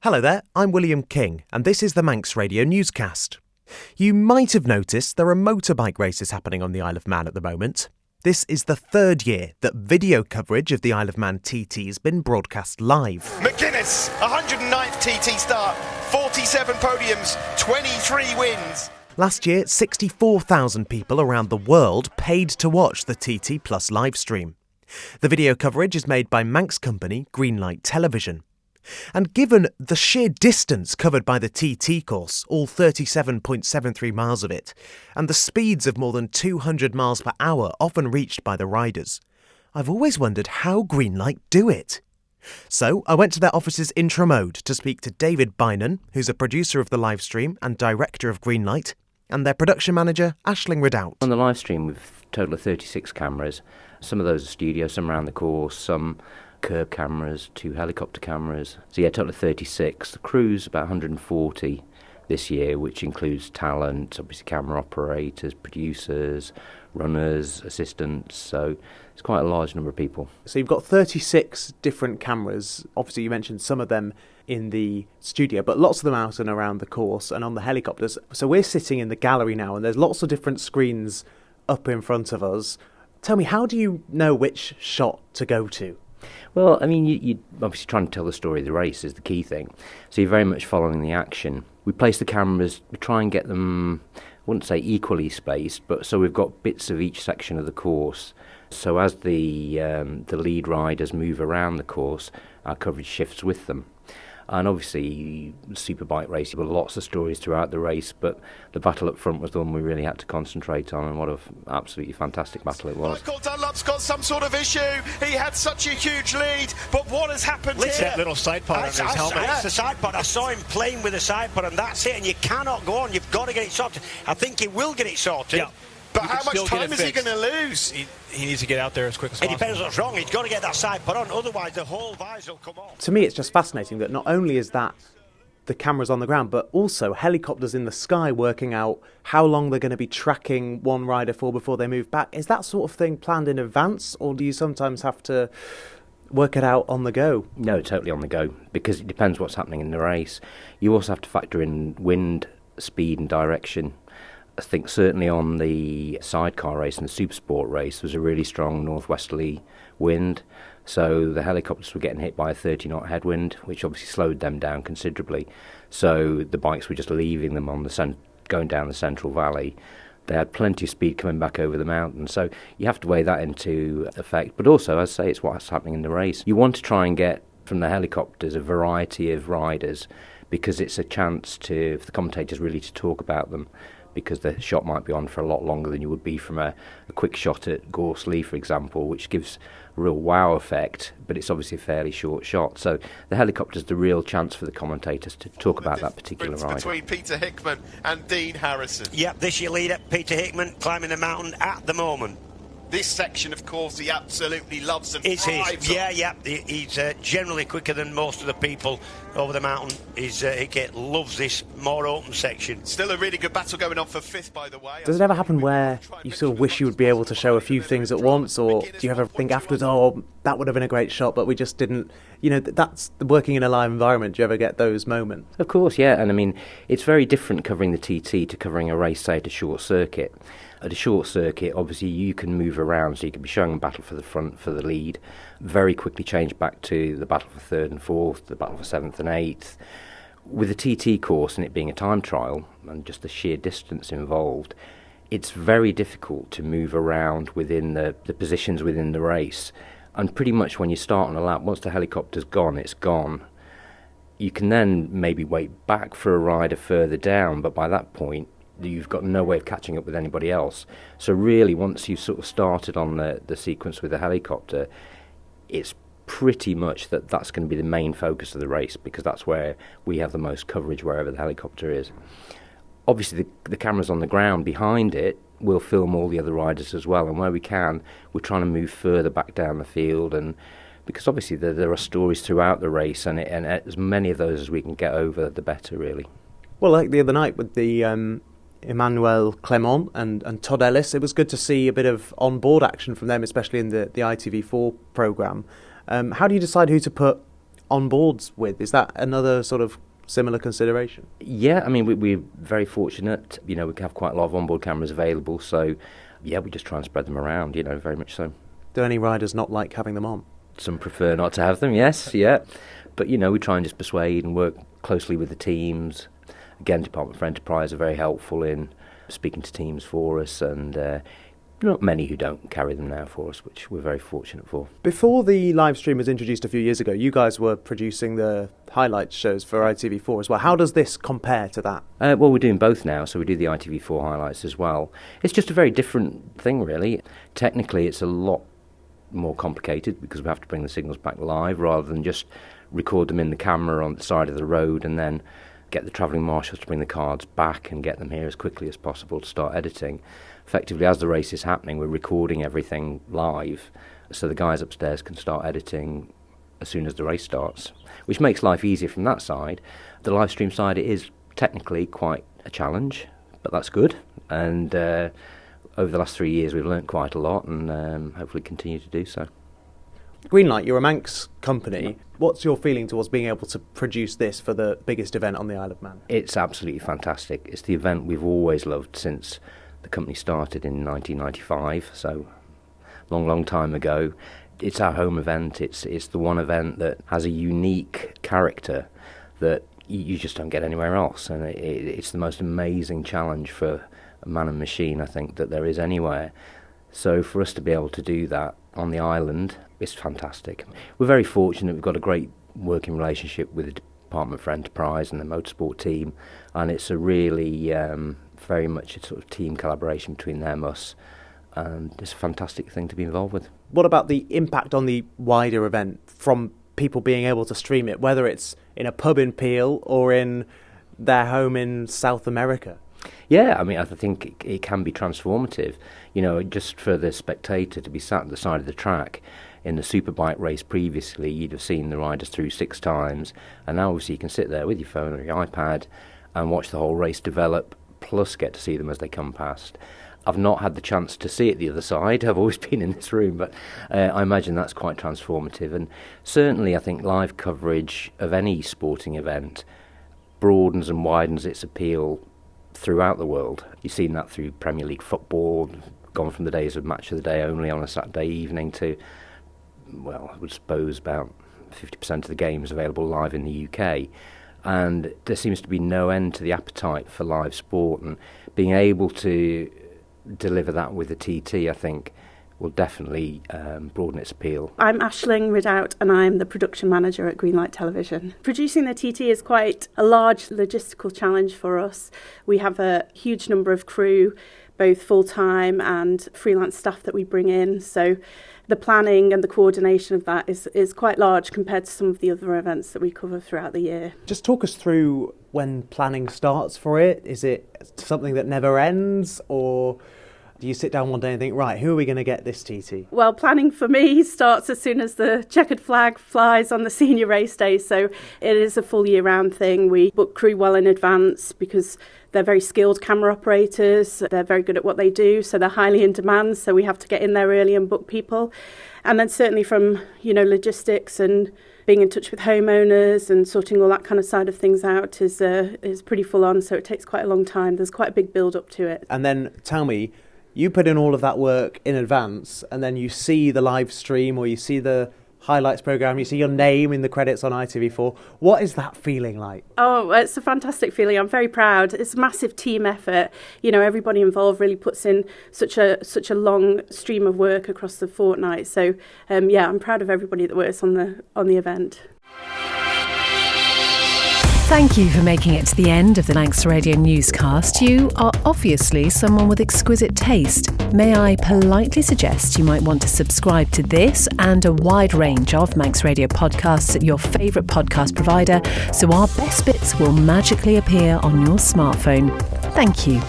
Hello there, I'm William King, and this is the Manx Radio newscast. You might have noticed there are motorbike races happening on the Isle of Man at the moment. This is the third year that video coverage of the Isle of Man TT has been broadcast live. McGuinness, 109th TT start, 47 podiums, 23 wins. Last year, 64,000 people around the world paid to watch the TT Plus live stream. The video coverage is made by Manx company Greenlight Television. And given the sheer distance covered by the TT course, all 37.73 miles of it, and the speeds of more than 200 miles per hour often reached by the riders, I've always wondered how Greenlight do it. So I went to their offices in Tramode to speak to David Beynon, who's a producer of the live stream and director of Greenlight, and their production manager, Aisling Ridout. On the live stream, we've a total of 36 cameras. Some of those are studio, some around the course, some curb cameras, 2 helicopter cameras. So yeah, a total of 36. The crew's about 140 this year, which includes talent, obviously camera operators, producers, runners, assistants. So it's quite a large number of people. So you've got 36 different cameras. Obviously you mentioned some of them in the studio, but lots of them out and around the course and on the helicopters. So we're sitting in the gallery now and there's lots of different screens up in front of us. Tell me, how do you know which shot to go to? Well, I mean, you obviously trying to tell the story of the race is the key thing. So you're very much following the action. We place the cameras, we try and get them, I wouldn't say equally spaced, but so we've got bits of each section of the course. So as the lead riders move around the course, our coverage shifts with them. And obviously, superbike race, there were lots of stories throughout the race, but the battle up front was the one we really had to concentrate on, and what an absolutely fantastic battle it was. Michael Dunlop's got some sort of issue. He had such a huge lead, but what has happened here? That little side pod on his helmet. That's the side pod. I saw him playing with the side pod, and that's it, and you cannot go on. You've got to get it sorted. I think he will get it sorted. Yeah. But how much time is he going to lose? He needs to get out there as quick as possible. It depends what's wrong. He's got to get that side pod on, otherwise the whole visor will come off. To me, it's just fascinating that not only is that the cameras on the ground, but also helicopters in the sky working out how long they're going to be tracking one rider for before they move back. Is that sort of thing planned in advance, or do you sometimes have to work it out on the go? No, totally on the go, because it depends what's happening in the race. You also have to factor in wind, speed and direction. I think certainly on the sidecar race and the Supersport race, there was a really strong northwesterly wind. So the helicopters were getting hit by a 30-knot headwind, which obviously slowed them down considerably. So the bikes were just leaving them on going down the Central Valley. They had plenty of speed coming back over the mountain. So you have to weigh that into effect. But also, as I say, it's what's happening in the race. You want to try and get from the helicopters a variety of riders, because it's a chance for the commentators really to talk about them, because the shot might be on for a lot longer than you would be from a quick shot at Gorsley, for example, which gives a real wow effect, but it's obviously a fairly short shot. So the helicopter's the real chance for the commentators to talk about that particular rider. Between Peter Hickman and Dean Harrison. Yep, this year leader, Peter Hickman, climbing the mountain at the moment. This section, of course, he absolutely loves and It's thrives his. on. Yeah. He's generally quicker than most of the people over the mountain. He loves this more open section. Still a really good battle going on for fifth, by the way. Does it ever happen where you sort of wish you would be able to show a few things at once, or do you ever think afterwards, oh, that would have been a great shot, but we just didn't, that's working in a live environment. Do you ever get those moments? Of course, yeah, and I mean, it's very different covering the TT to covering a race, say, at a short circuit. At a short circuit, obviously, you can move around, so you can be showing a battle for the front, for the lead, very quickly change back to the battle for third and fourth, the battle for seventh and eighth. With a TT course and it being a time trial and just the sheer distance involved, it's very difficult to move around within the positions within the race. And pretty much when you start on a lap, once the helicopter's gone, it's gone. You can then maybe wait back for a rider further down, but by that point, you've got no way of catching up with anybody else. So really, once you've sort of started on the sequence with the helicopter, it's pretty much that's going to be the main focus of the race, because that's where we have the most coverage, wherever the helicopter is. Obviously, the cameras on the ground behind it will film all the other riders as well, and where we can, we're trying to move further back down the field, and because obviously there are stories throughout the race, and as many of those as we can get over, the better, really. Well, like the other night with the Emmanuel Clement and Todd Ellis, it was good to see a bit of on-board action from them, especially in the ITV4 programme. How do you decide who to put on boards with? Is that another sort of similar consideration? Yeah, I mean, we're very fortunate. We have quite a lot of onboard cameras available, so yeah, we just try and spread them around, very much so. Do any riders not like having them on? Some prefer not to have them, yes, yeah. But, we try and just persuade and work closely with the teams. Again, Department for Enterprise are very helpful in speaking to teams for us, and not many who don't carry them now for us, which we're very fortunate for. Before the live stream was introduced a few years ago, you guys were producing the highlights shows for ITV4 as well. How does this compare to that? Well, we're doing both now, so we do the ITV4 highlights as well. It's just a very different thing, really. Technically, it's a lot more complicated because we have to bring the signals back live rather than just record them in the camera on the side of the road and then get the travelling marshals to bring the cards back and get them here as quickly as possible to start editing. Effectively, as the race is happening, we're recording everything live, so the guys upstairs can start editing as soon as the race starts, which makes life easier from that side. The live stream side, it is technically quite a challenge, but that's good. And over the last 3 years, we've learnt quite a lot and hopefully continue to do so. Greenlight, you're a Manx company. What's your feeling towards being able to produce this for the biggest event on the Isle of Man? It's absolutely fantastic. It's the event we've always loved since the company started in 1995, so long time ago. It's our home event. It's the one event that has a unique character that you just don't get anywhere else, and it's the most amazing challenge for a man and machine, I think, that there is anywhere. So for us to be able to do that on the island is fantastic. We're very fortunate. We've got a great working relationship with the Department for Enterprise and the motorsport team, and it's a really very much a sort of team collaboration between them and us, and it's a fantastic thing to be involved with. What about the impact on the wider event from people being able to stream it, whether it's in a pub in Peel or in their home in South America? Yeah, I mean, I think it can be transformative. Just for the spectator to be sat at the side of the track. In the Superbike race previously, you'd have seen the riders through 6 times, and now obviously you can sit there with your phone or your iPad and watch the whole race develop, plus get to see them as they come past. I've not had the chance to see it the other side. I've always been in this room, but I imagine that's quite transformative. And certainly I think live coverage of any sporting event broadens and widens its appeal throughout the world. You've seen that through Premier League football, gone from the days of Match of the Day only on a Saturday evening to, well, I would suppose about 50% of the games available live in the UK. And there seems to be no end to the appetite for live sport, and being able to deliver that with a TT, I think, will definitely broaden its appeal. I'm Aisling Ridout and I'm the production manager at Greenlight Television. Producing the TT is quite a large logistical challenge for us. We have a huge number of crew, both full-time and freelance staff that we bring in, so the planning and the coordination of that is quite large compared to some of the other events that we cover throughout the year. Just talk us through when planning starts for it. Is it something that never ends, or do you sit down one day and think, right, who are we going to get this TT? Well, planning for me starts as soon as the checkered flag flies on the senior race day, so it is a full year-round thing. We book crew well in advance because they're very skilled camera operators. They're very good at what they do, so they're highly in demand, so we have to get in there early and book people. And then certainly from, logistics and being in touch with homeowners and sorting all that kind of side of things out is pretty full on, so it takes quite a long time. There's quite a big build-up to it. And then tell me, you put in all of that work in advance, and then you see the live stream or you see the highlights programme, you see your name in the credits on ITV4. What is that feeling like? Oh, it's a fantastic feeling. I'm very proud. It's a massive team effort. Everybody involved really puts in such a long stream of work across the fortnight. So, I'm proud of everybody that works on the event. Thank you for making it to the end of the Manx Radio newscast. You are obviously someone with exquisite taste. May I politely suggest you might want to subscribe to this and a wide range of Manx Radio podcasts at your favourite podcast provider, so our best bits will magically appear on your smartphone. Thank you.